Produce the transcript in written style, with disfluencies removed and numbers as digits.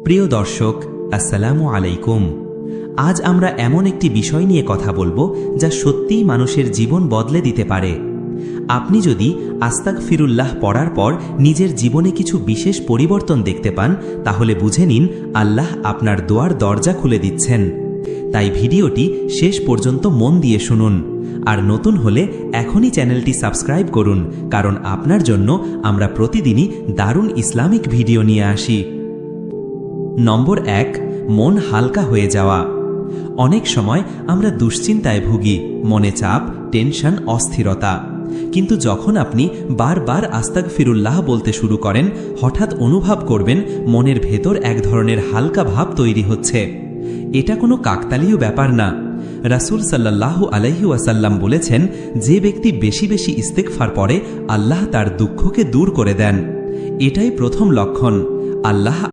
প্রিয় দর্শক, আসসালামু আলাইকুম। আজ আমরা এমন একটি বিষয় নিয়ে কথা বলবো যা সত্যিই মানুষের জীবন বদলে দিতে পারে। আপনি যদি আস্তাগফিরুল্লাহ পড়ার পর নিজের জীবনে কিছু বিশেষ পরিবর্তন দেখতে পান, তাহলে বুঝে নিন আল্লাহ আপনার দোয়ার দরজা খুলে দিচ্ছেন। তাই ভিডিওটি শেষ পর্যন্ত মন দিয়ে শুনুন। আর নতুন হলে এখনই চ্যানেলটি সাবস্ক্রাইব করুন, কারণ আপনার জন্য আমরা প্রতিদিনই দারুণ ইসলামিক ভিডিও নিয়ে আসি। নম্বর ১, মন হালকা হয়ে যাওয়া। অনেক সময় আমরা দুশ্চিন্তায় ভুগি, মনে চাপ, টেনশন, অস্থিরতা। কিন্তু যখন আপনি বারবার আস্তাগফিরুল্লাহ বলতে শুরু করেন, হঠাৎ অনুভব করবেন মনের ভেতর এক ধরনের হালকা ভাব তৈরি হচ্ছে। এটা কোনো কাকতালীয় ব্যাপার না। রাসূল সাল্লাল্লাহু আলাইহি ওয়াসাল্লাম বলেছেন, যে ব্যক্তি বেশি বেশি ইস্তেগফার পড়ে, আল্লাহ তার দুঃখকে দূর করে দেন। এটাই প্রথম লক্ষণ। আল্লাহ